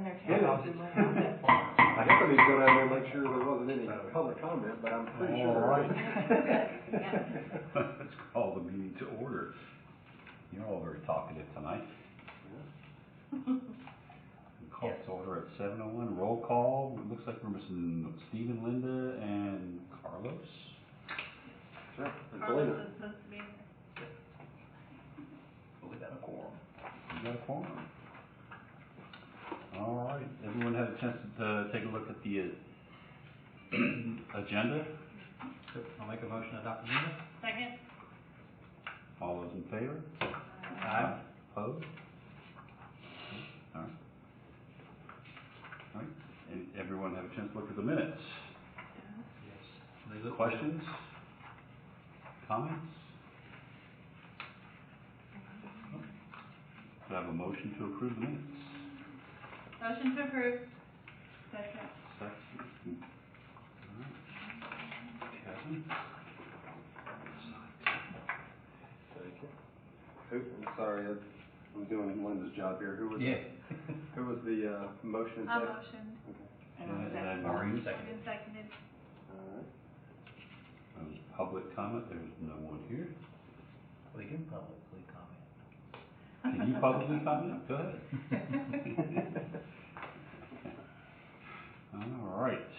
in their tails. I guess I need to go down there and make sure there wasn't any public comment, but I'm pretty sure there All right. Yeah. Let's call the meeting to order. You're all very talkative tonight. Call Yes. to order at 7:01. Roll call. It looks like we're missing Steve and Linda and Carlos. Sure. Carlos is supposed to be there. But we got a quorum. We got a quorum. All right. Everyone had a chance to take a look at the agenda. I'll make a motion to adopt the agenda. Second? All those in favor? Aye. Opposed? All right. All right. Everyone have a chance to look at the minutes. Yes. They look Questions? Comments? Do I have a motion to approve the minutes? Motion to approve. Second. Second. All right. Kevin? Thank you. I'm sorry, I'm doing Linda's job here. Who was who was the motion? I second? motioned. Okay. And And I then seconded. Maureen seconded. And seconded. All right. Public comment, there's no one here. We can publicly comment. Can you publicly comment? Go ahead. All right.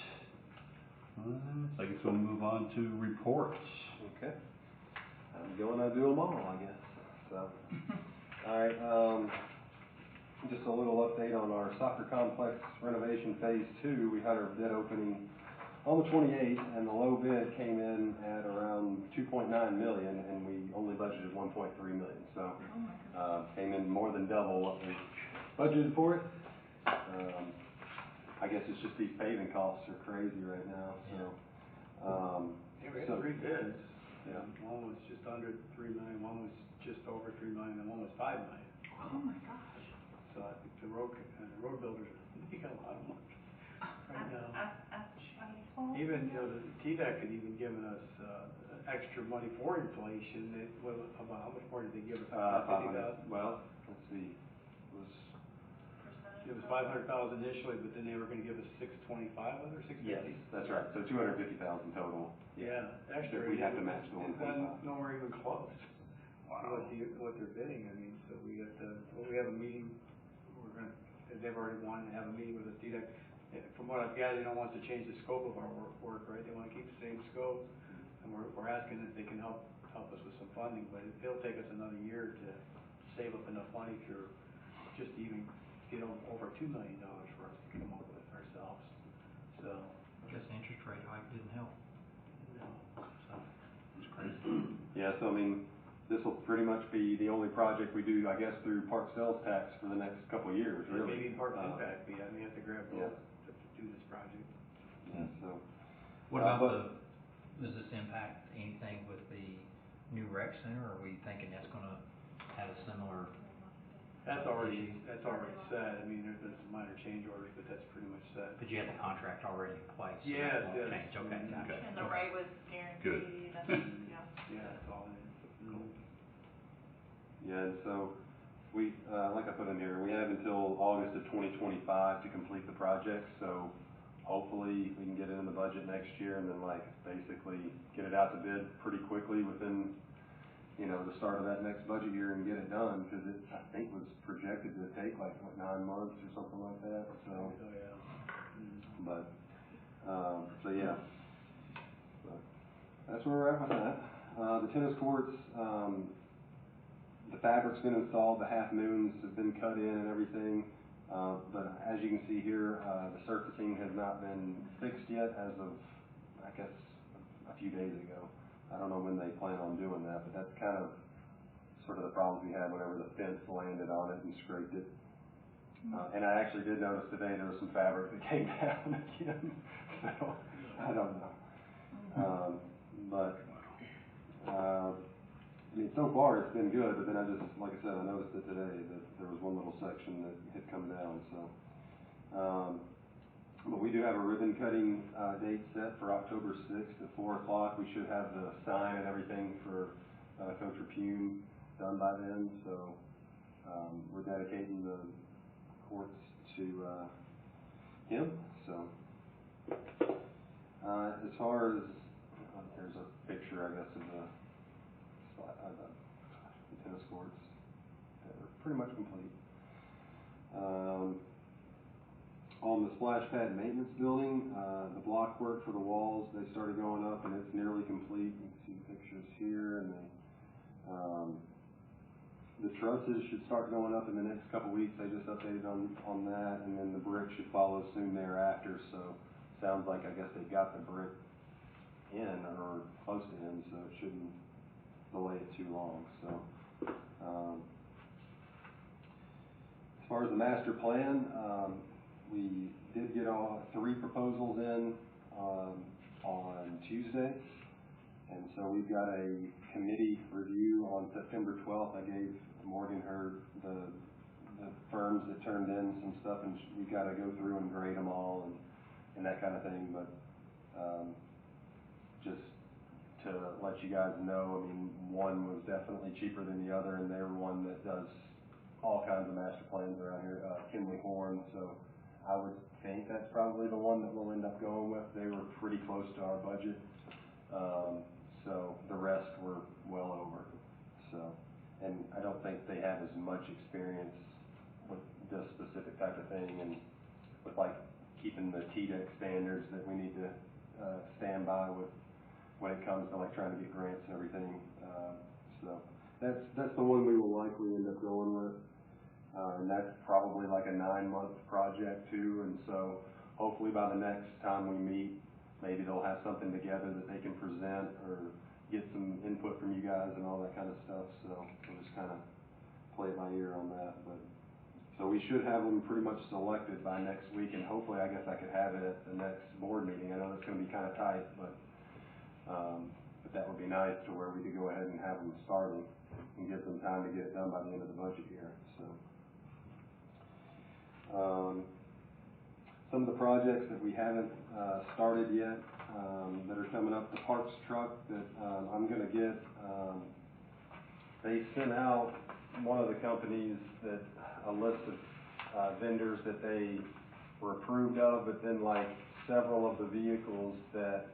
I guess we'll move on to reports. Okay. I'm going to do them all, I guess. So, all right. Just a little update on our soccer complex renovation phase 2. We had our bid opening on the 28th, and the low bid came in at around $2.9 million, and we only budgeted $1.3 million. So, came in more than double what we budgeted for it. I guess it's just these paving costs are crazy right now. So, we had 3 bids. Yeah. One was just under $3 million, one was just over $3 million, and one was $5 million. Oh my gosh. So I think the road builders are making a lot of money right now. Even the TDEC had even given us extra money for inflation. About how much more did they give us? $50,000. Well, let's see. It was $500,000 initially, but then they were going to give us $625,000 or $650,000. Yes, that's right. So $250,000 total. Yeah, extra. We have to match the It's 1.5. nowhere even close. Wow. What they're bidding. I mean, so we have a meeting. They've already wanted to have a meeting with us. TDEC. From what I've gathered, they don't want to change the scope of our work, right? They want to keep the same scope, and we're asking if they can help us with some funding. But it'll take us another year to save up enough money to just even get over $2 million for us to come up with ourselves. So I guess the interest rate hike didn't help. no, so It's crazy. Yeah, so I mean, this will pretty much be the only project we do, I guess, through park sales tax for the next couple of years, really. maybe Parks Impact. We have to grab both to do this project. Yeah, so. What about does this impact anything with the new rec center, or are we thinking that's going to have a similar? That's already set. I mean, there's been some minor change orders, but that's pretty much set. But you have the contract already in place. So Yes, that won't yes. change. Okay, gotcha. And the rate was guaranteed. Yeah, it's all in. Cool. Yeah, and so we, like I put in here, we have until August of 2025 to complete the project. So hopefully we can get it in the budget next year, and then basically get it out to bid pretty quickly within, the start of that next budget year and get it done, because it, I think, was projected to take 9 months or something like that. So, yeah. but, so yeah, but that's where we're at with that. The tennis courts, the fabric's been installed, the half moons have been cut in and everything, but as you can see here, the surfacing has not been fixed yet as of, I guess, a few days ago. I don't know when they plan on doing that, but that's kind of sort of the problems we had whenever the fence landed on it and scraped it. And I actually did notice today there was some fabric that came down again, so I don't know. I mean, so far it's been good, but then like I said, I noticed it today that there was one little section that had come down. So, but we do have a ribbon cutting date set for October 6th at 4 o'clock. We should have the sign and everything for Coach Repune done by then. So we're dedicating the courts to, him, so. As far as, there's a picture, I guess, of the tennis courts. They're pretty much complete. On the splash pad maintenance building, the block work for the walls, they started going up and it's nearly complete. You can see pictures here, and the trusses should start going up in the next couple weeks. They just updated on that, and then the brick should follow soon thereafter. So sounds like, I guess they've got the brick in or close to in, so it shouldn't delay it too long. So as far as the master plan, we did get all 3 proposals in on Tuesday, and so we've got a committee review on September 12th. I gave Morgan the firms that turned in some stuff, and we got to go through and grade them all and that kind of thing. But just to let you guys know, I mean, one was definitely cheaper than the other, and they were one that does all kinds of master plans around here, Kinley Horn. So I would think that's probably the one that we'll end up going with. They were pretty close to our budget, so the rest were well over. So, and I don't think they have as much experience with this specific type of thing, and with like keeping the TDEC standards that we need to stand by with when it comes to like trying to get grants and everything. So that's the one we will likely end up going with. And that's probably like a 9-month project too, and so hopefully by the next time we meet, maybe they'll have something together that they can present or get some input from you guys and all that kind of stuff. So we'll just kind of play it by ear on that. But so we should have them pretty much selected by next week, and hopefully, I guess I could have it at the next board meeting. I know it's going to be kind of tight, but that would be nice to where we could go ahead and have them starting and give them time to get it done by the end of the budget year. So. Some of the projects that we haven't started yet that are coming up, the parks truck that I'm going to get, they sent out one of the companies that a list of vendors that they were approved of, but then like several of the vehicles that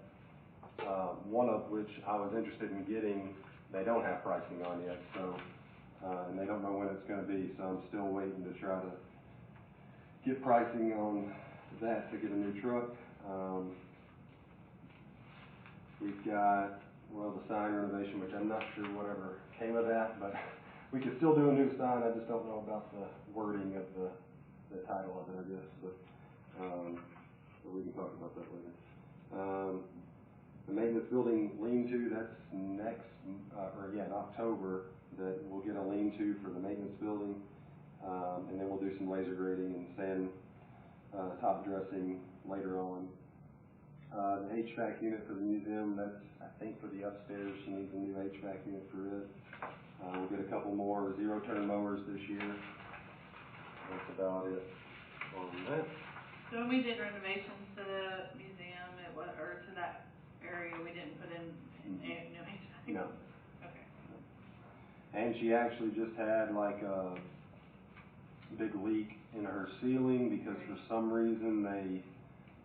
one of which I was interested in getting, they don't have pricing on yet, so and they don't know when it's going to be, so I'm still waiting to try to get pricing on that to get a new truck. We've got, well, the sign renovation, which I'm not sure whatever came of that, but we could still do a new sign. I just don't know about the wording of the title of it, I guess, but we can talk about that later. The maintenance building lean-to, that's next, in October, that we'll get a lean-to for the maintenance building. And then we'll do some laser grading and sand top dressing later on. The HVAC unit for the museum, that's, I think, for the upstairs. She needs a new HVAC unit for it. We'll get a couple more zero-turn mowers this year. That's about it on that. So when we did renovations to the museum, or to that area, we didn't put in new HVAC? No. Okay. And she actually just had like a big leak in her ceiling because for some reason they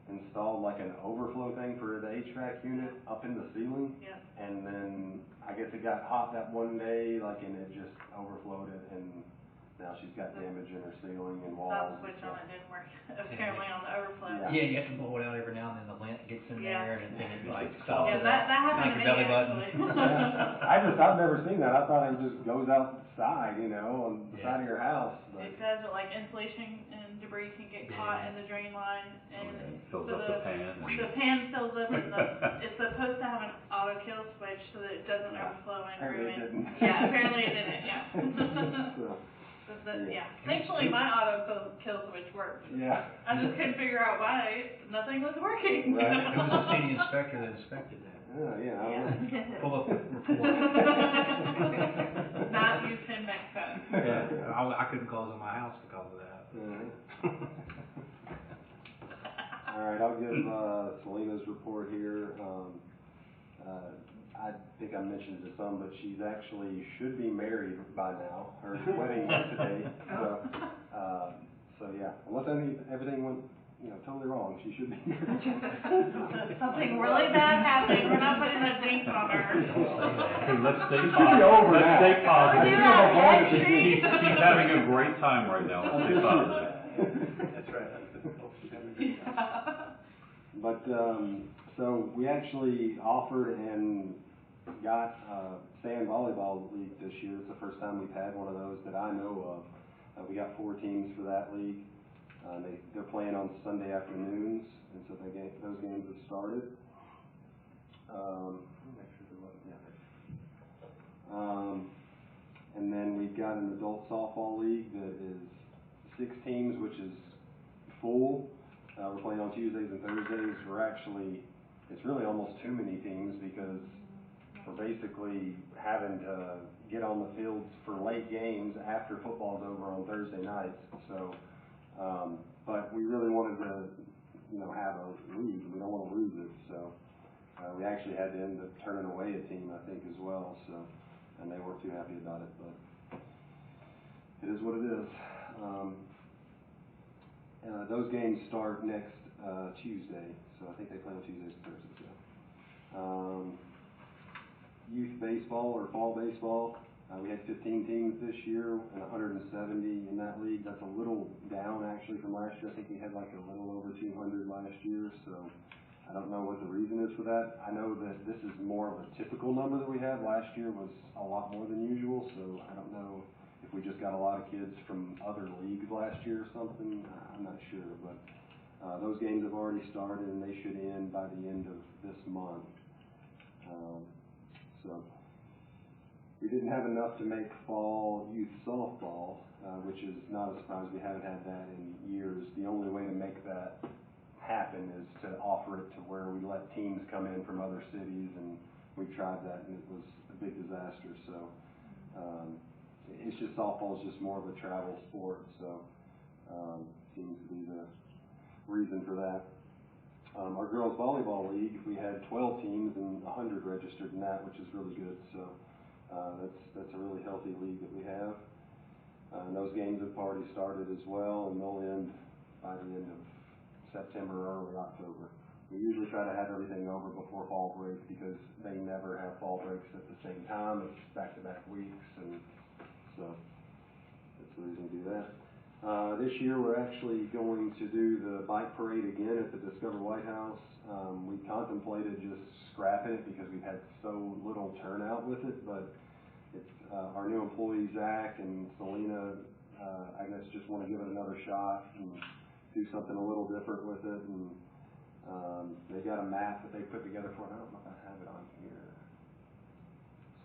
installed like an overflow thing for the HVAC unit up in the ceiling. Yep. And then I guess it got hot that one day, like, and it just overflowed it, and now she's got damage in her ceiling and walls. That switch on it didn't work apparently on the overflow. Yeah. Yeah, you have to blow it out every now and then. The lint gets in there, and then it like stops Yeah, it that up, happened to like me your belly button. actually. I've never seen that. I thought it just goes outside, you know, on the side of your house. But It does, but like insulation and debris can get caught in the drain line, and Fills so up the pan. the pan fills up, and it's supposed to have an auto kill switch so that it doesn't overflow and apparently ruin. it didn't. Yeah, apparently it didn't. Yeah. So, Yeah. Thankfully, my auto kill switch worked. yeah. I just couldn't figure out why nothing was working. Right. It was the city inspector that inspected that. Yeah, I don't know. Pull up the report. Not used in Mexico. Yeah, I couldn't close on my house because of that. All right, I'll give Selena's report here. I think I mentioned to some, but she's actually should be married by now. Her wedding was today. So So, yeah, unless everything went, totally wrong, she should be here. Something really bad happened, we're not putting a jinx on her. Don't say that. Hey, let's stay It should be positive. over Let's now. stay positive. Do that next She's, week. she's having a great time right now, let's stay positive. That's right, that's the, she's having a good time. But, so we actually offered and got sand volleyball league this year. It's the first time we've had one of those that I know of. We got 4 teams for that league. They're playing on Sunday afternoons, and so those games have started. Let me make sure there wasn't, and then we've got an adult softball league that is 6 teams, which is full. We're playing on Tuesdays and Thursdays. It's really almost too many teams because we're basically having to get on the fields for late games after football's over on Thursday nights. So, but we really wanted to, have a league. We don't want to lose it. So, we actually had to end up turning away a team, I think, as well. So, and they weren't too happy about it, but it is what it is. Those games start next Tuesday, so I think they play on Tuesdays and Thursdays. Yeah. Youth baseball or fall baseball, we had 15 teams this year and 170 in that league. That's a little down actually from last year. I think we had like a little over 200 last year, so I don't know what the reason is for that. I know that this is more of a typical number that we had. Last year was a lot more than usual, so I don't know if we just got a lot of kids from other leagues last year or something. I'm not sure, but those games have already started and they should end by the end of this month. So we didn't have enough to make fall youth softball, which is not a surprise. We haven't had that in years. The only way to make that happen is to offer it to where we let teams come in from other cities, and we tried that and it was a big disaster. So it's just softball is just more of a travel sport, so seems to be the reason for that. Our girls volleyball league, we had 12 teams and 100 registered in that, which is really good. So that's a really healthy league that we have. And those games have already started as well, and they'll end by the end of September or early October. We usually try to have everything over before fall break because they never have fall breaks at the same time. It's back-to-back weeks, and so that's the reason we do that. This year we're actually going to do the bike parade again at the Discover White House. We contemplated just scrapping it because we've had so little turnout with it, but it's our new employee Zach and Selena, I guess, just want to give it another shot and do something a little different with it. And they got a map that they put together for it. I don't know if I have it on here.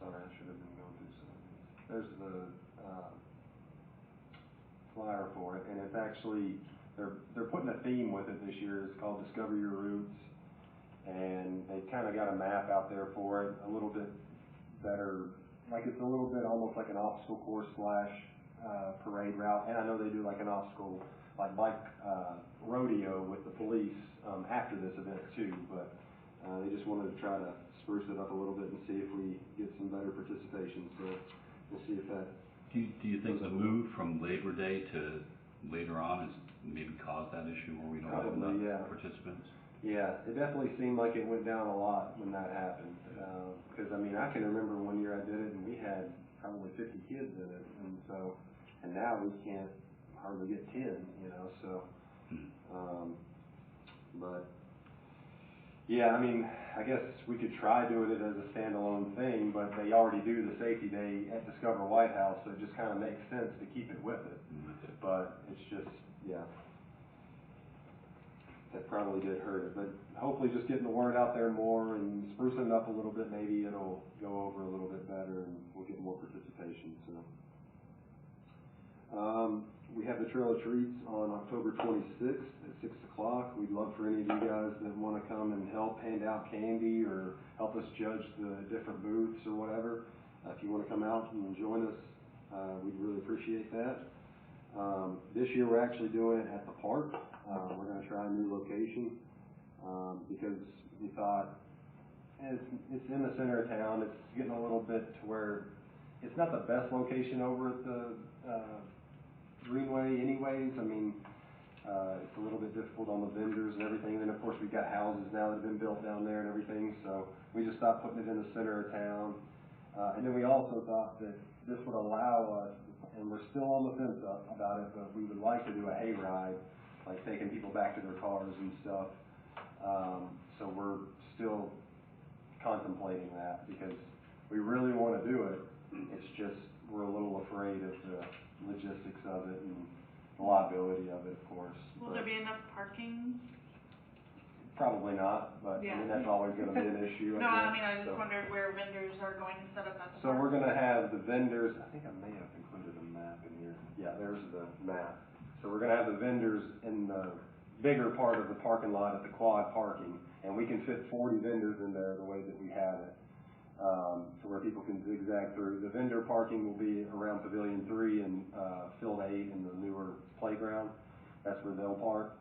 Sorry, I should have been going through some of these. There's the flyer for it, and it's actually they're putting a theme with it this year. It's called Discover Your Roots, and they kind of got a map out there for it, a little bit better, like it's a little bit almost like an obstacle course / parade route. And I know they do like an obstacle bike rodeo with the police after this event too, but they just wanted to try to spruce it up a little bit and see if we get some better participation. So we'll see if that. Do you think the move from Labor Day to later on has maybe caused that issue where we don't have Probably, enough yeah. participants? Yeah, it definitely seemed like it went down a lot when that happened. Because, I mean, I can remember one year I did it and we had probably 50 kids in it. And now we can't hardly get 10, so. But, yeah, I mean, I guess we could try doing it as a standalone thing, but they already do the safety day at Discover White House, so it just kind of makes sense to keep it with it. But it's just, yeah, that probably did hurt it. But hopefully just getting the word out there more and sprucing it up a little bit, maybe it'll go over a little bit better and we'll get more participation. So we have the Trail of Treats on October 26th at 6 o'clock. We'd love for any of you guys that want to come and help hand out candy or help us judge the different booths or whatever. If you want to come out and join us, we'd really appreciate that. This year we're actually doing it at the park. We're going to try a new location because we thought it's in the center of town. It's getting a little bit to where it's not the best location over at the greenway anyways. I mean, it's a little bit difficult on the vendors and everything. And then of course we've got houses now that have been built down there and everything, so we just stopped putting it in the center of town. And then we also thought that this would allow us, and we're still on the fence about it, but we would like to do a hayride, like taking people back to their cars and stuff. So we're still contemplating that because we really want to do it. It's just we're a little afraid of the logistics of it and the liability of it, of course. Will there be enough parking? Probably not, but I Yeah. mean, that's always going to be an issue. No, I mean, I guess. just wondered where vendors are going to set up at the So park. we're going to have the vendors, I think I may have included a map in here. Yeah, there's the map. So we're going to have the vendors in the bigger part of the parking lot at the quad parking, and we can fit 40 vendors in there the way that we have it, to where people can zigzag through. The vendor parking will be around Pavilion 3 and Field 8 in the newer playground. That's where they'll park.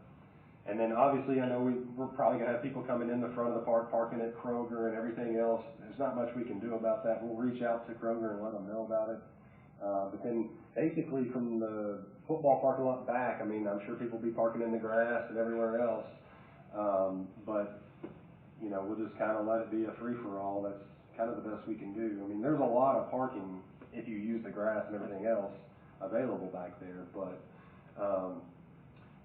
And then obviously I know we're probably going to have people coming in the front of the park, parking at Kroger and everything else. There's not much we can do about that. We'll reach out to Kroger and let them know about it. But then basically from the football parking lot back, I mean, I'm sure people will be parking in the grass and everywhere else. But, you know, we'll just kind of let it be a free-for-all. That's kind of the best we can do. I mean, there's a lot of parking if you use the grass and everything else available back there. But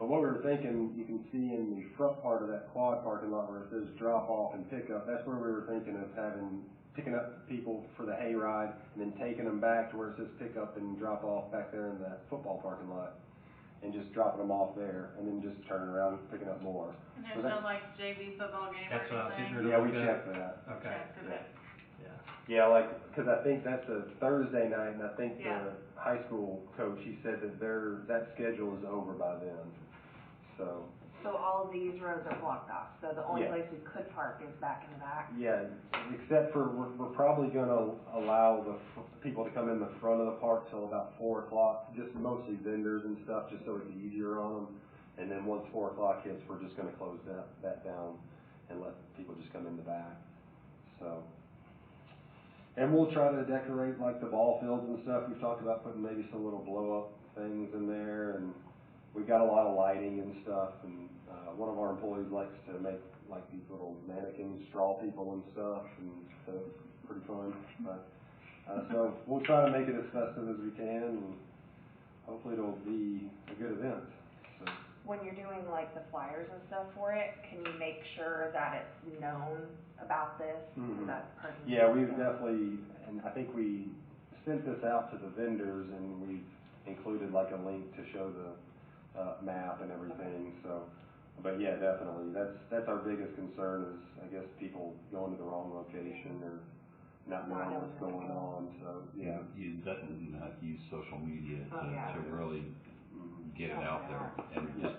what we were thinking, you can see in the front part of that quad parking lot where it says drop off and pick up, that's where we were thinking of picking up people for the hayride and then taking them back to where it says pick up and drop off back there in the football parking lot and just dropping them off there and then just turning around and picking up more. And there's no like JV football game or That's what I was anything? getting ready Yeah, to we look checked up. that. Okay. Checked, okay. Yeah. Yeah, like, because I think that's a Thursday night, and I think Yeah. the high school coach, he said that that schedule is over by then. So, So all of these roads are blocked off, so the only Yeah. place we could park is back in the back? yeah, except for we're probably going to allow the people to come in the front of the park till about 4 o'clock, just mostly vendors and stuff, just so it's easier on them. And then once 4 o'clock hits, we're just going to close that down and let people just come in the back. So. And we'll try to decorate like the ball fields and stuff. We've talked about putting maybe some little blow up things in there, and we've got a lot of lighting and stuff. And one of our employees likes to make like these little mannequins, straw people and stuff, and so it's pretty fun. But so we'll try to make it as festive as we can, and hopefully it'll be a good event. So. When you're doing like the flyers and stuff for it, can you make sure that it's known about this? Mhm. That parking? Yeah, we've definitely, and I think we sent this out to the vendors, and we've included like a link to show the map and everything. So, but yeah, definitely, that's our biggest concern is I guess people going to the wrong location or not knowing what's going on. So yeah. You definitely have to use social media Oh, yeah. to really get it out there, and just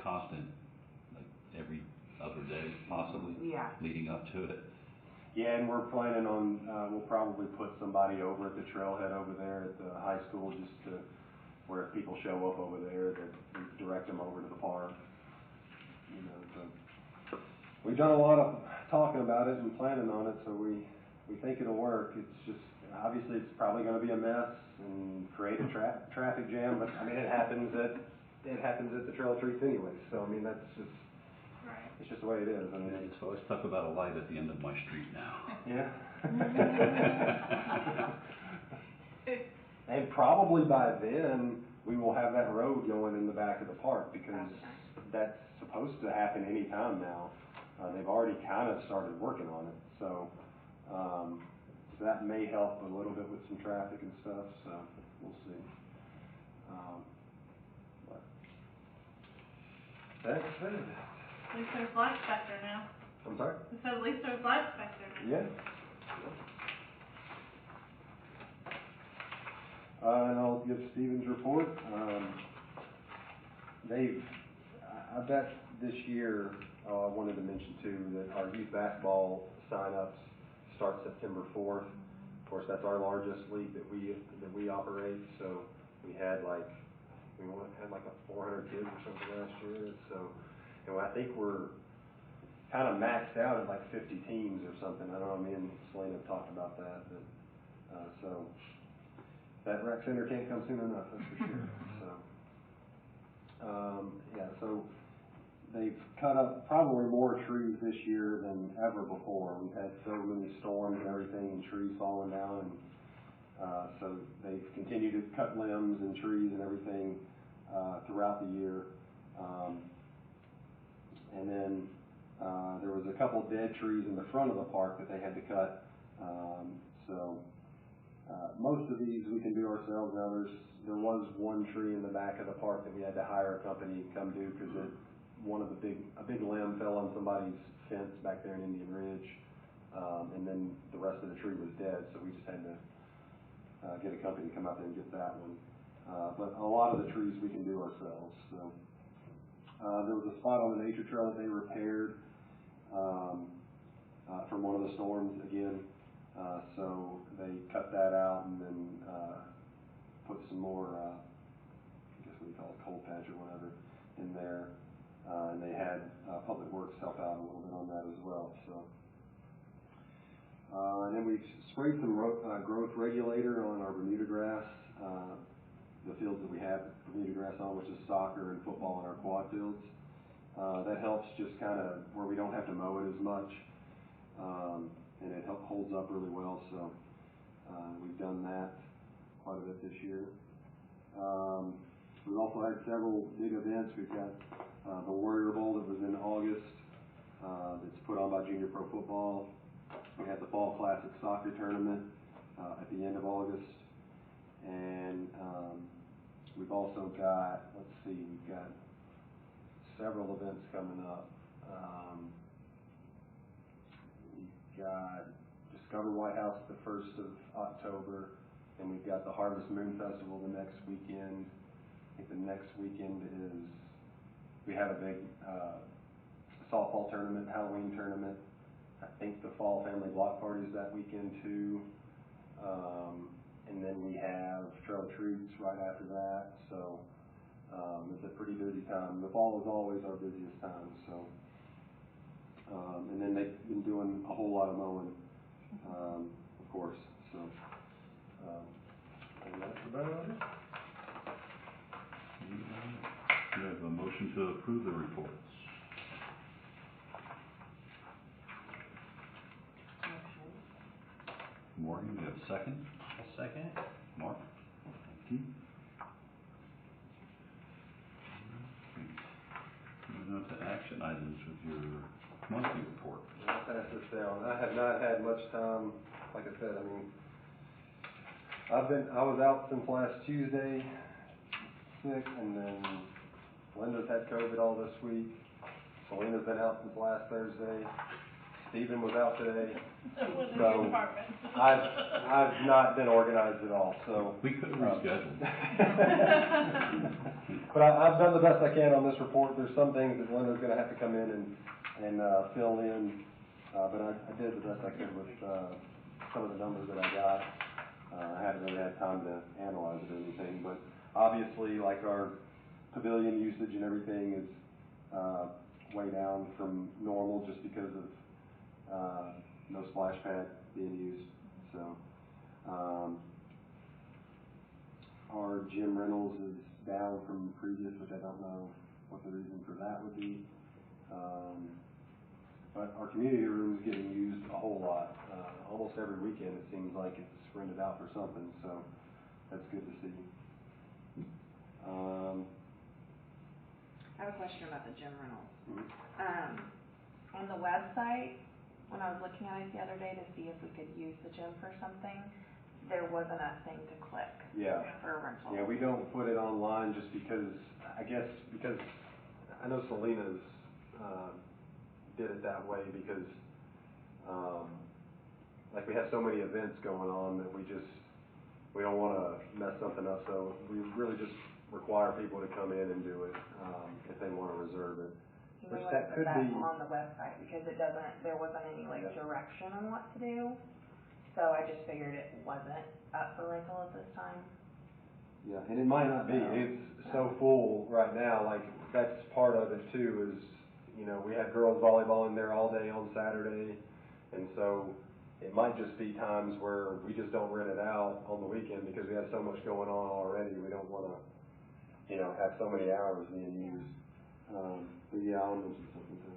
constant, like every other day possibly, Yeah. leading up to it. Yeah, and we're planning on, we'll probably put somebody over at the trailhead over there at the high school just to, where if people show up over there, that we direct them over to the park. You know, so we've done a lot of talking about it and planning on it, so we think it'll work. It's just, obviously it's probably gonna be a mess and create a traffic jam, but I mean, it happens at the trail of treats anyways, so I mean, that's just, Right. it's just the way it is. I mean, It's always talk about a light at the end of my street now. yeah. And probably by then, we will have that road going in the back of the park because that's supposed to happen any time now. They've already kind of started working on it, so that may help a little bit with some traffic and stuff, so we'll see. But that's it. At least there's lights back there now. I'm sorry? I said at least there's lights back there now. Yeah. And I'll give Stephen's report. I bet this year, I wanted to mention too, that our youth basketball sign-ups start September 4th. Of course, that's our largest league that we operate, so we had like a 400 kids or something last year. So, and I think we're kind of maxed out at like 50 teams or something. I don't know, me and Selena have talked about that, but so that rec center can't come soon enough, that's for sure. So Yeah, so they've cut up probably more trees this year than ever before. We've had so many storms and everything, and trees falling down, and so they've continued to cut limbs and trees and everything throughout the year. And then there was a couple dead trees in the front of the park that they had to cut. Most of these we can do ourselves. Now there was one tree in the back of the park that we had to hire a company to come do because a big limb fell on somebody's fence back there in Indian Ridge, and then the rest of the tree was dead, so we just had to get a company to come out there and get that one. But a lot of the trees we can do ourselves. So there was a spot on the nature trail that they repaired from one of the storms again. So they cut that out and then put some more, I guess what you call it, cold patch or whatever, in there. And they had Public Works help out a little bit on that as well. So, and then we sprayed some growth regulator on our Bermuda grass, the fields that we have Bermuda grass on, which is soccer and football in our quad fields. That helps just kind of where we don't have to mow it as much. And it holds up really well, so we've done that quite a bit this year. We've also had several big events. We've got the Warrior Bowl that was in August, that's put on by Junior Pro Football. We had the Fall Classic Soccer Tournament at the end of August, and we've also got, we've got several events coming up. We've got Discover White House the 1st of October, and we've got the Harvest Moon Festival the next weekend. I think the next weekend we have a big softball tournament, Halloween tournament. I think the Fall Family Block Party is that weekend too. And then we have Trail of Treats right after that. So it's a pretty busy time. The fall is always our busiest time. So. And then they've been doing a whole lot of mowing, of course. So, and that's about it. Do you have a motion to approve the reports? Morgan, do you have a second? A second. Mark? Thank you. Moving on to action items with your monthly report. I'll pass this down. I have not had much time. Like I said, I was out since last Tuesday, sick, and then Linda's had COVID all this week. Selena's been out since last Thursday. Stephen was out today. So I've not been organized at all. So we could have rescheduled. But I've done the best I can on this report. There's some things that Linda's going to have to come in and fill in, but I did the best I could with some of the numbers that I got. I haven't really had time to analyze it or anything, but obviously, like our pavilion usage and everything is way down from normal just because of no splash pad being used. So our gym rentals is down from previous, which I don't know what the reason for that would be. But our community room is getting used a whole lot. Almost every weekend it seems like it's rented out for something, so that's good to see. I have a question about the gym rentals. Mm-hmm. On the website, when I was looking at it the other day to see if we could use the gym for something, there wasn't a thing to click for a rental. Yeah, we don't put it online just because, because I know Selena's did it that way because like we have so many events going on that we don't want to mess something up, so we really just require people to come in and do it if they want to reserve it. You may want to put that on the website because there wasn't any direction on what to do. So I just figured it wasn't up for rental at this time. Yeah, and it might not be. It's so full right now. Like that's part of it too. Is we had girls volleyball in there all day on Saturday, and so it might just be times where we just don't rent it out on the weekend because we have so much going on already. We don't want to you know, have so many hours being used. But yeah, I'll mention something to her.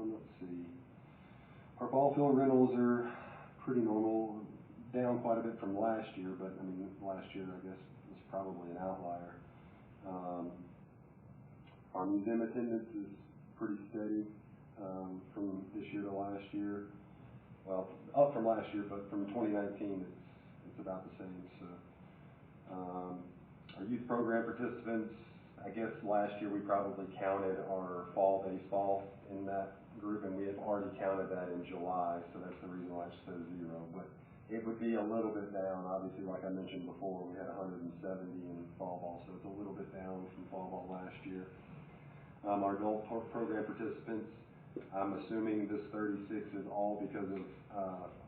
Let's see. Our ball field rentals are pretty normal, down quite a bit from last year, but I mean, last year I guess was probably an outlier. Our museum attendance is pretty steady from this year to last year. Well, up from last year, but from 2019 it's about the same. So our youth program participants, I guess last year we probably counted our fall baseball in that group, and we have already counted that in July, so that's the reason why it says 0. But it would be a little bit down, obviously, like I mentioned before, we had 170 in fall ball, so it's a little bit down from fall ball last year. Our adult program participants, I'm assuming this 36 is all because of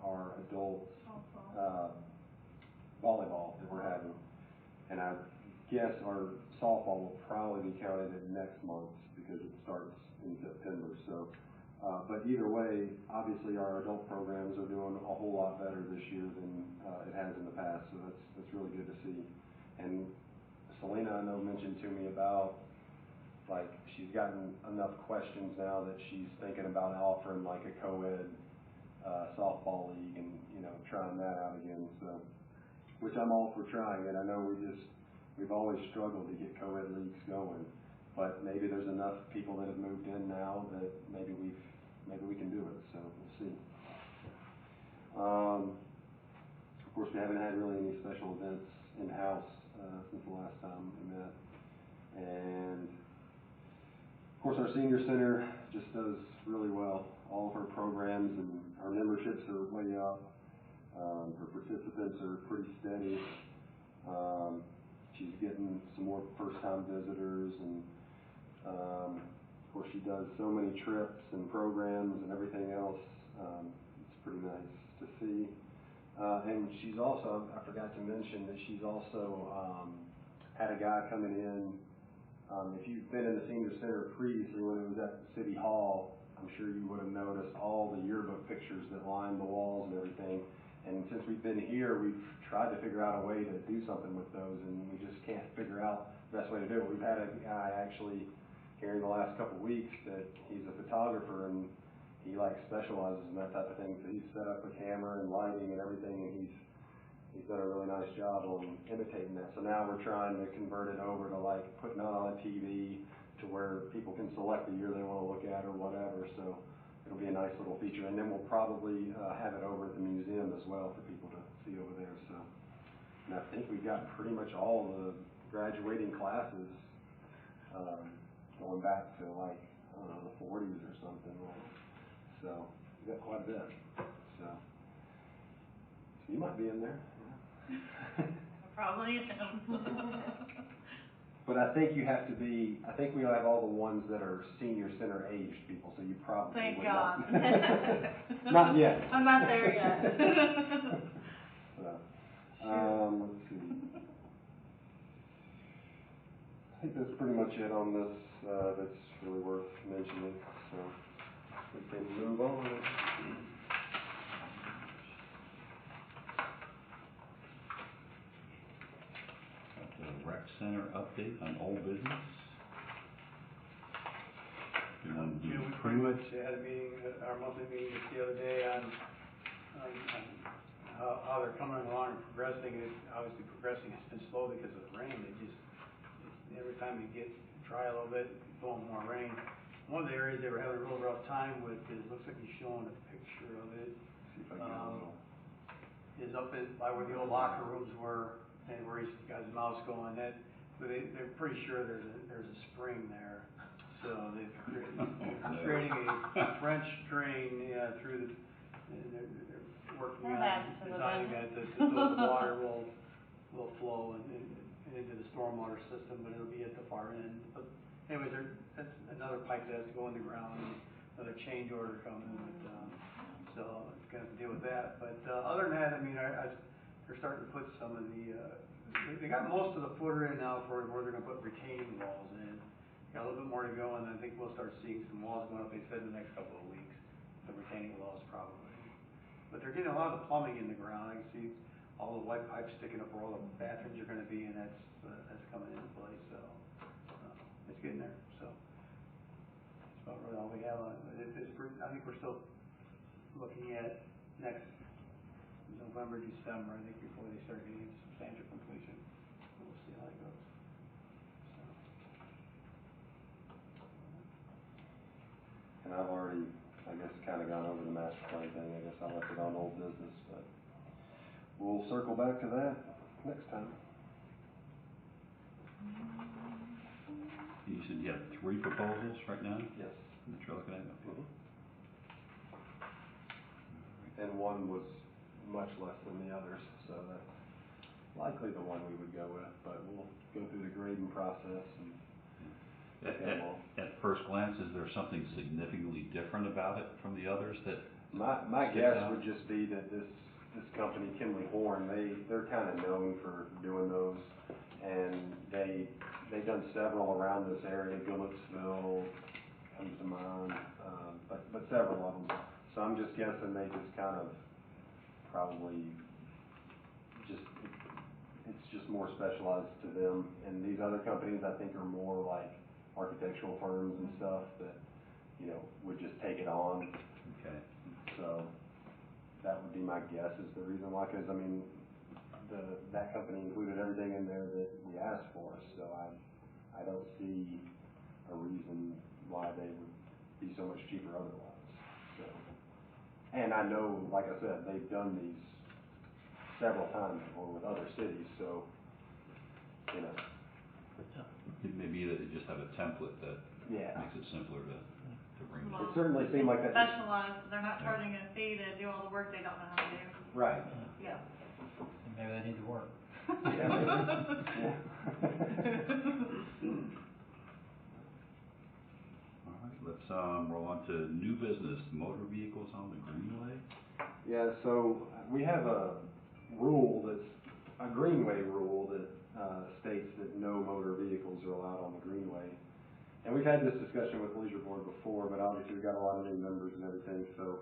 our adult volleyball that we're having. And I guess our softball will probably be counted in next month because it starts in September. So, but either way, obviously our adult programs are doing a whole lot better this year than it has in the past. So that's really good to see. And Selena, I know, mentioned to me about, like, she's gotten enough questions now that she's thinking about offering like a co-ed softball league and, you know, trying that out again. So, which I'm all for trying it. I know we've always struggled to get co-ed leagues going, but maybe there's enough people that have moved in now that maybe we can do it. So we'll see. Of course, we haven't had really any special events in-house since the last time we met. And of course, our senior center just does really well. All of our programs and our memberships are way up. Her participants are pretty steady. She's getting some more first-time visitors, and of course, she does so many trips and programs and everything else. It's pretty nice to see. And she's also, I forgot to mention that she's also had a guy coming in. If you've been in the senior center previously when it was at the City Hall, I'm sure you would have noticed all the yearbook pictures that line the walls and everything. And since we've been here, we've tried to figure out a way to do something with those, and we just can't figure out the best way to do it. We've had a guy actually here in the last couple of weeks that he's a photographer, and he like specializes in that type of thing. So he's set up a camera and lighting and everything, and he's done a really nice job on imitating that. So now we're trying to convert it over to like putting it on a TV to where people can select the year they want to look at or whatever. So it'll be a nice little feature. And then we'll probably have it over at the museum as well for people to see over there. So, and I think we've got pretty much all the graduating classes going back to like, I don't know, the 40s or something. So we've got quite a bit. So you might be in there. Probably am. But I think you have to be, I think we have all the ones that are senior center aged people, so you probably Thank would God. not. Not yet. I'm not there yet. So, let's see. I think that's pretty much it on this, that's really worth mentioning, so we can move on. The rec center update on old business. You want to do We pretty much had a meeting, our monthly meeting just the other day on how they're coming along and progressing. It's obviously progressing. It's been slow because of the rain. Every time you get dry a little bit, blowing more rain. One of the areas they were having a real rough time with is, looks like he's showing a picture of it. See if I can get a little. Is up by where the old locker rooms were, and where he's got his mouse going. They're pretty sure there's a spring there, so they're creating a French drain through the. And they're working on designing that so the water will flow and into the stormwater system, but it'll be at the far end. But anyways, that's another pipe that has to go in the ground. Another change order coming. So it's going to have to deal with that. But other than that, I mean, they're starting to put some of the they got most of the footer in now for where they're gonna put retaining walls in. Got a little bit more to go, and I think we'll start seeing some walls going up, they said, in the next couple of weeks, the retaining walls probably. But they're getting a lot of the plumbing in the ground, I can see all the white pipes sticking up where all the bathrooms are gonna be, and that's coming into place, so, it's getting there, so. That's about really all we have on it, but I think we're still looking at next November, December, I think, before they start getting into substantial completion. We'll see how it goes. So. And I've already, I guess, kind of gone over the master plan thing. I guess I left it on old business, but we'll circle back to that next time. You said you have 3 proposals right now Yes. that you're looking at? Okay. And one was much less than the others, so that's likely the one we would go with, but we'll go through the grading process and look at them all. At first glance, is there something significantly different about it from the others that? My guess would just be that this company, Kimley Horn, they're kind of known for doing those, and they've done several around this area. Goodlettsville comes to mind, but several of them. So I'm just guessing they just kind of probably it's just more specialized to them. And these other companies, I think, are more like architectural firms and stuff that, you know, would just take it on. Okay. So that would be my guess is the reason why, because I mean, that company included everything in there that we asked for, so I don't see a reason why they would be so much cheaper otherwise. So, and I know, like I said, they've done these several times before with other cities, so, you know. It may be that they just have a template that Yeah. makes it simpler to bring Well, it. It certainly seemed like that. Specialized, they're not charging a fee to do all the work they don't know how to do. Right. Yeah. Maybe they need to work. Yeah, maybe. Yeah. All right, let's roll on to new business, motor vehicles on the Greenway. Yeah, so we have a rule that's a Greenway rule that states that no motor vehicles are allowed on the Greenway. And we've had this discussion with the Leisure Board before, but obviously we've got a lot of new members and everything, so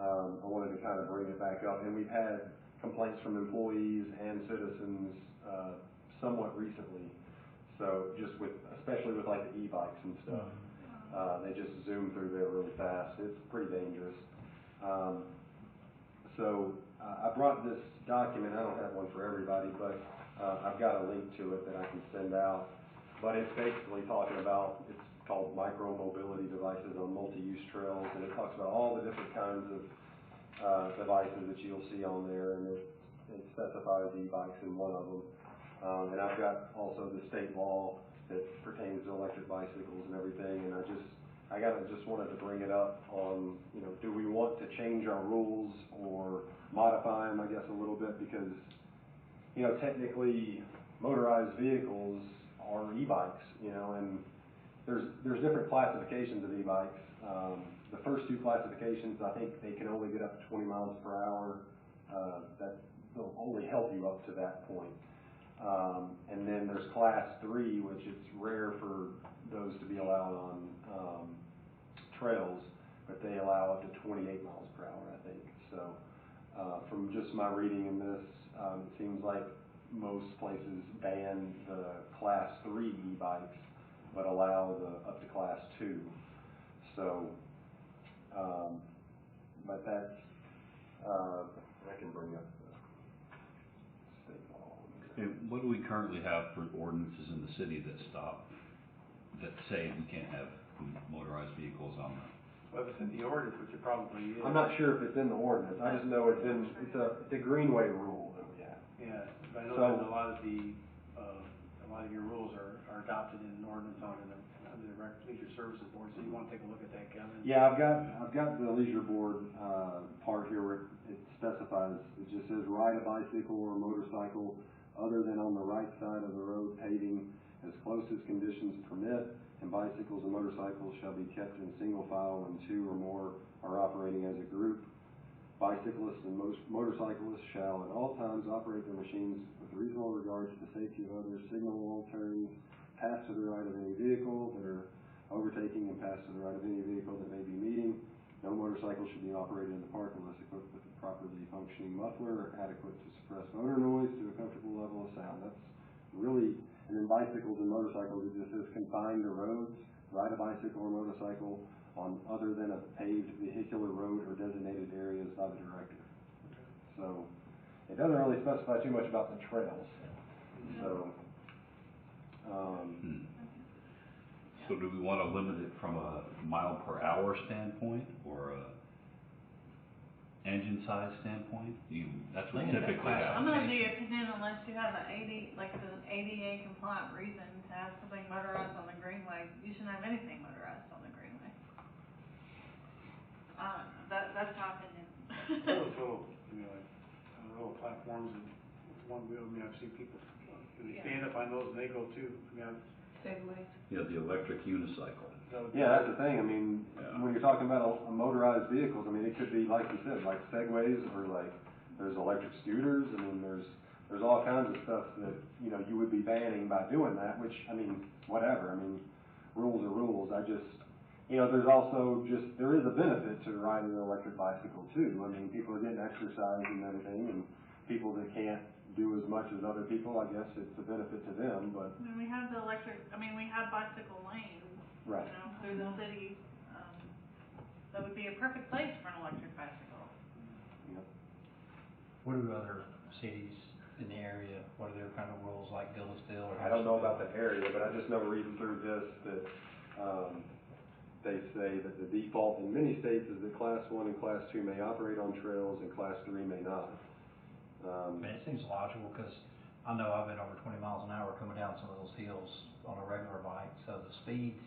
I wanted to kind of bring it back up. And we've had complaints from employees and citizens somewhat recently. So just especially with like the e-bikes and stuff, they just zoom through there really fast. It's pretty dangerous. So I brought this document. I don't have one for everybody, but I've got a link to it that I can send out. But it's basically talking about, it's called micro-mobility devices on multi-use trails, and it talks about all the different kinds of devices that you'll see on there, and it specifies e-bikes in one of them. And I've got also the state law that pertains to electric bicycles and everything, and I just wanted to bring it up on, you know, do we want to change our rules or modify them, I guess, a little bit, because, you know, technically motorized vehicles are e-bikes, you know, and there's different classifications of e-bikes. The first 2 classifications, I think they can only get up to 20 miles per hour. That will only help you up to that point. And then there's class 3, which it's rare for those to be allowed on trails, but they allow up to 28 miles per hour, I think. So from just my reading in this, it seems like most places ban the class 3 e-bikes, but allow the up to class 2. So, but that's, I can bring up the state law. And what do we currently have for ordinances in the city that say we can't have motorized vehicles on them? Well, if it's in the ordinance, which it probably is. I'm not sure if it's in the ordinance. I just know it's a Greenway rule that we have. Yeah, but I know So- that a lot of your rules are adopted in an ordinance under the Leisure Services Board, so you want to take a look at that, Kevin? Yeah, I've got the Leisure Board part here where it specifies, it just says ride a bicycle or motorcycle other than on the right side of the road paving as close as conditions permit, and bicycles and motorcycles shall be kept in single file when 2 or more are operating as a group. Bicyclists and motorcyclists shall at all times operate their machines with reasonable regard to the safety of others, signal all turns, pass to the right of any vehicle that are overtaking, and pass to the right of any vehicle that may be meeting. No motorcycle should be operated in the park unless equipped with a properly functioning muffler adequate to suppress motor noise to a comfortable level of sound. That's really, and then bicycles and motorcycles, it just says confine to roads, ride a bicycle or motorcycle on other than a paved vehicular road or designated areas by the directive. So, it doesn't really specify too much about the trails. So, So do we want to limit it from a mile per hour standpoint or a engine size standpoint? That's what typically I'm happens. of the opinion unless you have an an ADA compliant reason to have something motorized on the greenway, you shouldn't have anything motorized on the greenway. That's my opinion. Those little, like, little platforms and one wheel, I've seen people, they stand up on those and they go too. Segways. Yeah, the electric unicycle. yeah, that's the thing. I mean, when you're talking about a motorized vehicles, I mean, it could be, like you said, like Segways or like, there's electric scooters. I mean, there's all kinds of stuff that, you would be banning by doing that, which, I mean, whatever. I mean, rules are rules. I just, there's also there is a benefit to riding an electric bicycle too. I mean, people are getting exercise and everything, and people that can't do as much as other people, I guess it's a benefit to them, but. I mean, we have we have bicycle lanes, Right. through the city. That would be a perfect place for an electric bicycle. Yep. What do other cities in the area, what are their kind of rules like Gillisdale or? I don't know about the area, but I just know reading through this that, they say that the default in many states is that Class 1 and Class 2 may operate on trails and Class 3 may not. I mean, it seems logical, because I know I've been over 20 miles an hour coming down some of those hills on a regular bike, so the speeds,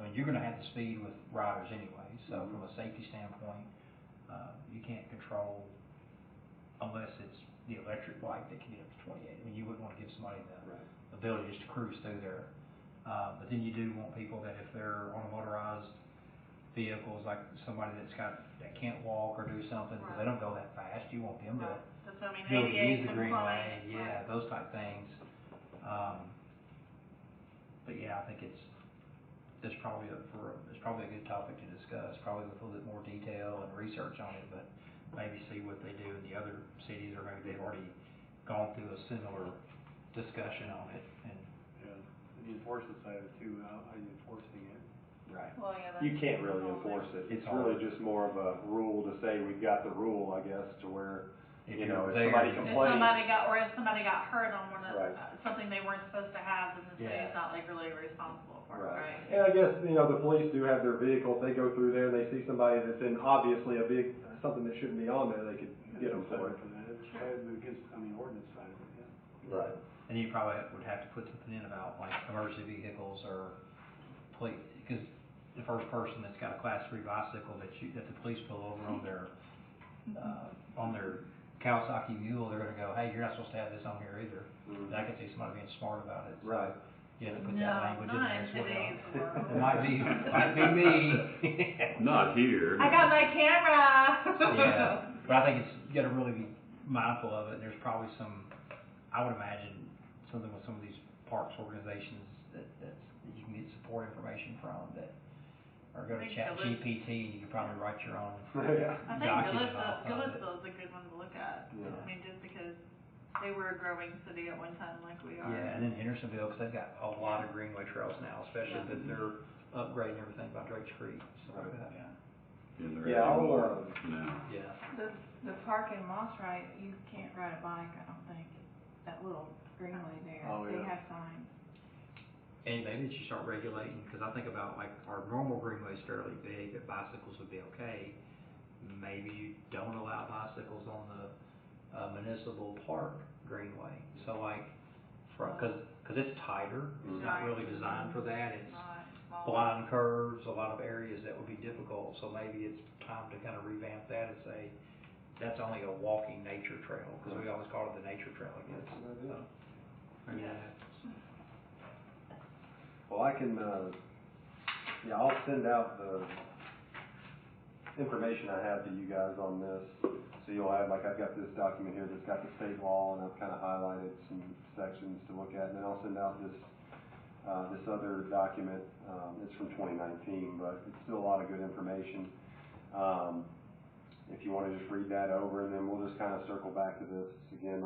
I mean, you're gonna have the speed with riders anyway, so from a safety standpoint, you can't control, unless it's the electric bike that can get up to 28. I mean, you wouldn't wanna give somebody the ability just to cruise through there. But then you do want people that if they're on a motorized vehicles, like somebody that can't walk or do something, because they don't go that fast, you want them to That's what I mean, be able to ADA use the greenway, compliant. those type things. But yeah, I think it's probably a good topic to discuss, probably with a little bit more detail and research on it, but maybe see what they do in the other cities, or maybe they've already gone through a similar discussion on it. And the enforcement side of it too, how are you enforcing it? Right. Well, yeah, You can't really enforce it. It's hard. really just more of a rule to say we've got the rule, I guess, to where, If if you're somebody there, complains. if somebody got hurt on one of, Right. something they weren't supposed to have, then the city's Yeah. not legally responsible for it, right? And I guess, the police do have their vehicle. If they go through there and they see somebody that's in obviously something that shouldn't be on there, they could get them for it. It's against, ordinance side of it, yeah. Right. And you probably would have to put something in about like emergency vehicles or police, because the first person that's got a Class 3 bicycle that the police pull over on their Kawasaki Mule, they're gonna go, hey, you're not supposed to have this on here either. Mm-hmm. And I can see somebody being smart about it. So Right. you have to put that language in there as well. today's world. It might be me. Not here. I got my camera. Yeah, but I think you gotta really be mindful of it, and there's probably I would imagine something with some of these parks organizations that you can get support information from that are go to I think ChatGPT, and you can probably write your own Yeah. I think document off of it. Gillespie's a good one to look at. Yeah. I mean, just because they were a growing city at one time like we are. Yeah, and then Hendersonville, because they've got a lot of greenway trails now, especially that they're upgrading everything by Drake's Creek, stuff like that. And they're Yeah, adding I'll, more now. Yeah. The park in Moss Wright, you can't ride a bike, I don't think, that little greenway there. Oh, They yeah. have signs. And maybe you start regulating, because I think about like our normal greenway is fairly big, that bicycles would be okay. Maybe you don't allow bicycles on the municipal park greenway. So like, because it's tighter, it's not really designed for that. It's blind curves, a lot of areas that would be difficult. So maybe it's time to kind of revamp that and say that's only a walking nature trail, because we always call it the nature trail, I guess. That's a good idea. So maybe Yes. that. Well, I can, I'll send out information I have to you guys on this. So you'll have, like, I've got this document here that's got the state law, and I've kind of highlighted some sections to look at, and then I'll send out this other document. It's from 2019, but it's still a lot of good information. If you want to just read that over, and then we'll just kind of circle back to this again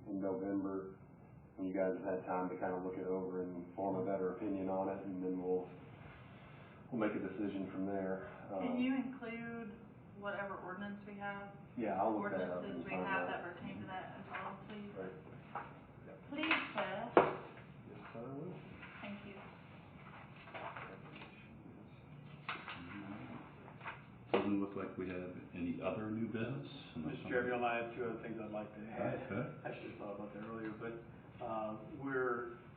in November, when you guys have had time to kind of look it over and form a better opinion on it, and then we'll make a decision from there. Can you include whatever ordinance we have? Yeah, I'll look that up. Ordinances we have that pertain to that as well, please? Right. Please, sir. Yes, sir, I will. Thank you. Doesn't look like we have any other new business. Mr. Chairman, I have two other things I'd like to add. Okay. I should have thought about that earlier, but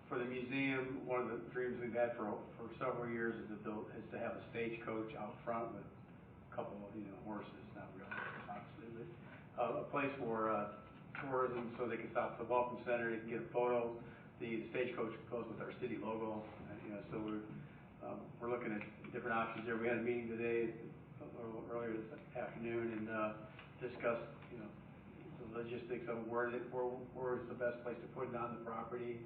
for the museum, one of the dreams we've had for several years is to have a stagecoach out front with a couple of horses, not really, obviously, but a place for tourism, so they can stop at the Welcome Center, they can get a photo. The stagecoach goes with our city logo, so we're looking at different options there. We had a meeting today, earlier this afternoon, and discussed the logistics of where is the best place to put it on the property,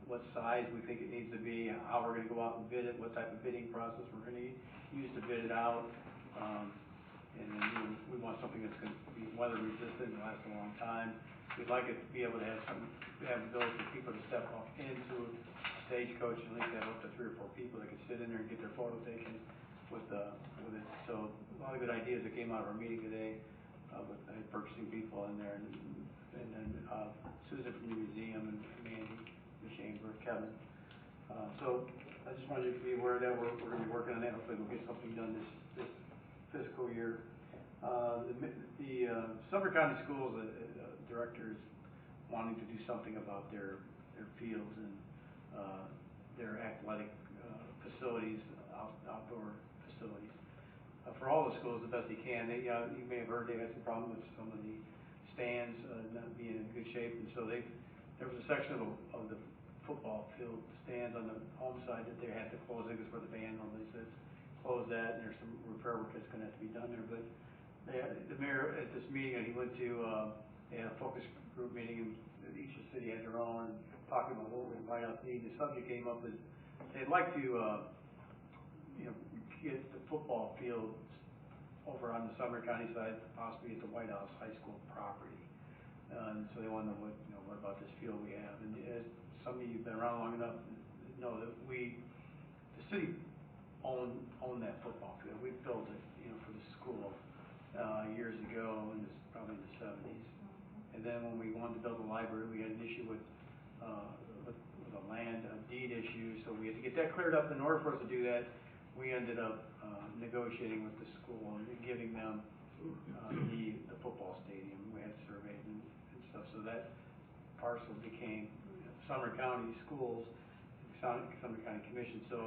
what size we think it needs to be, how we're going to go out and bid it, what type of bidding process we're going to use to bid it out, and then we want something that's going to be weather resistant and last a long time. We'd like it to be able to have the ability for people to step up into a stagecoach and at least have up to 3 or 4 people that can sit in there and get their photo taken with it. So a lot of good ideas that came out of our meeting today with purchasing people in there, and then Susan from the museum and Mandy, the chamber, Kevin. So I just wanted you to be aware that we're going to be working on that. Hopefully we'll get something done this fiscal year. The Sumner County Schools directors wanting to do something about their fields and their athletic facilities, outdoor facilities. For all the schools the best they can. You may have heard they had some problems with some of the stands not being in good shape, and so there was a section of the football field stands on the home side that they had to close. I think it's where the band normally sits. Close that, and there's some repair work that's going to have to be done there. But the mayor at this meeting that he went to, they had a focus group meeting, and each city had their own, talking about what we might not need. The subject came up is they'd like to get the football field over on the Sumner County side, possibly at the White House High School property. And so they want to know what about this field we have. And as some of you have been around long enough know that the city own that football field. We built it, for the school years ago, probably in the 70s. And then when we wanted to build a library, we had an issue with a land deed issue, so we had to get that cleared up. In order for us to do that, we ended up negotiating with the school and giving them the football stadium. We had surveys and stuff, so that parcel became Sumner County Schools, Sumner County Commission. So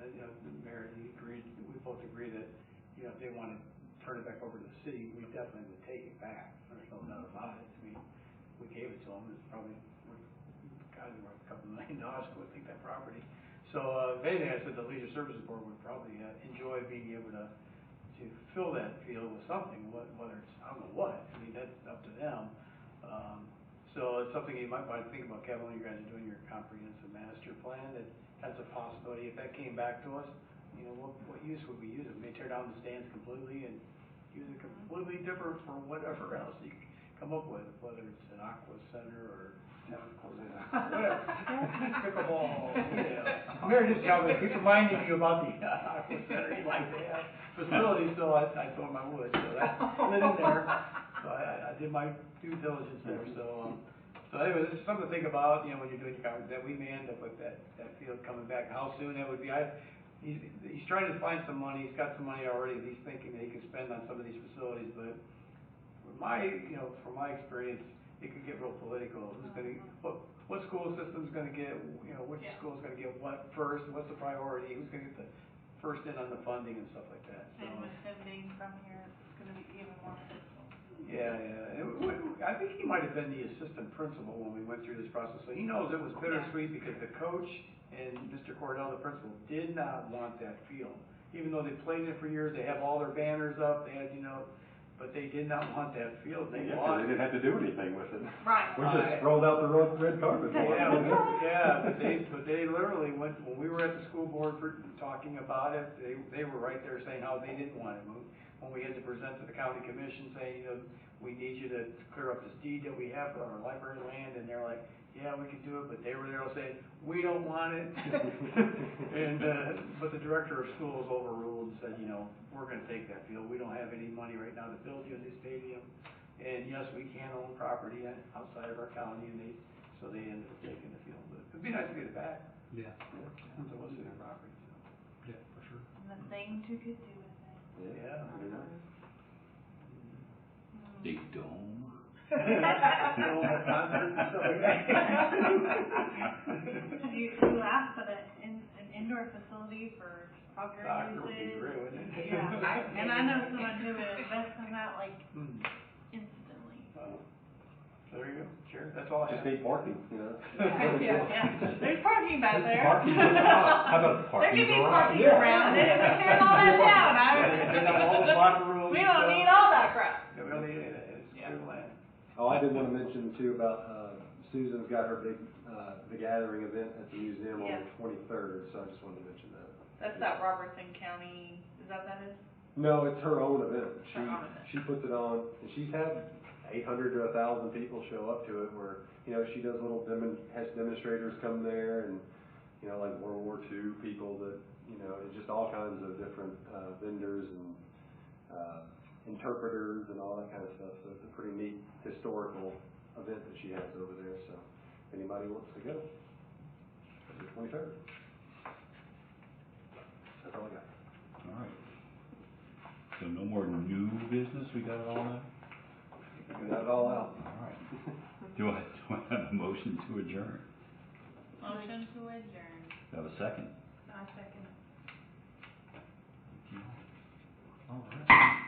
the mayor, we both agreed that if they want to turn it back over to the city, we definitely would take it back. There's no doubt about it. I mean, we gave it to them. It's probably worth a couple $1 million to take that property. So if anything, I said the Leisure Services Board would probably enjoy being able to fill that field with something, whether it's, I don't know what. I mean, that's up to them. So it's something you might want to think about, Kevin, when you guys are doing your comprehensive master plan, that's a possibility. If that came back to us, what use would we use it? We may tear down the stands completely and use it completely different for whatever else you come up with, whether it's an aqua center or tennis court, whatever. Pickleball, Mary just keep reminding you about the aqua center you'd like to have facilities, so I told him I would, so that slid in there. So I did my due diligence there. So anyway, this is something to think about, when you're doing your conference, that we may end up with that field coming back. How soon that would be, he's trying to find some money. He's got some money already that he's thinking that he can spend on some of these facilities, but from my experience, it could get real political. Who's going to, what school system's going to get, which school's going to get what first? What's the priority? Who's going to get the first in on the funding and stuff like that? And with him being from here, it's going to be even more political. Yeah. I think he might have been the assistant principal when we went through this process, so he knows it was bittersweet because the coach and Mr. Cordell, the principal, did not want that field. even though they played it for years, they have all their banners up, they had, but they did not want that field, they Yeah, 'cause bought they it. didn't have to do anything with it. Right. We just rolled out the red carpet for it. Yeah, but they literally went, when we were at the school board for talking about it, they were right there saying how they didn't want it moved. When we had to present to the county commission saying, we need you to clear up this deed that we have for our library land, and they're like, yeah, we can do it, but they were there saying, we don't want it. And, but the director of schools overruled and said, we're gonna take that field, we don't have any money right now to build you a new stadium. And yes, we can own property outside of our county, and so they ended up taking the field, but it'd be nice to get it back, Yeah, since it was city property, so. yeah, for sure. And the things you could do with it. Yeah. Very nice. Big dome. Film or concert and stuff like that. You asked for an indoor facility for soccer Soccer would be usage. great, wouldn't it? Yeah, and I know someone who would invest in that like Hmm. instantly. Well, there you go, sure, that's all I have. Just need parking, Yeah, there's parking back there. Parking garage. How about There parking could be garage? parking around it, if we tear all that down, Take out all the locker rooms We and don't stuff. need all that crap. Yeah, we don't need any of that, it's Yeah. clear land. Oh, I did want to mention too about, Susan's got her big, the gathering event at the museum on Yeah. the 23rd, so I just wanted to mention that. That's that Robertson County, is that what that is? No, it's her own event. Her own event. She puts it on, and she's had 800 to 1,000 people show up to it where, she does has demonstrators come there and, like World War II people that, and just all kinds of different, vendors and, interpreters and all that kind of stuff. So it's a pretty neat historical event that she has over there. So if anybody wants to go, it's the 23rd. That's all I got. All right. So no more new business, we got it all now? We got it all out. All right. Do I have a motion to adjourn? Motion to adjourn. Do I have a second? I second. Thank you. All right.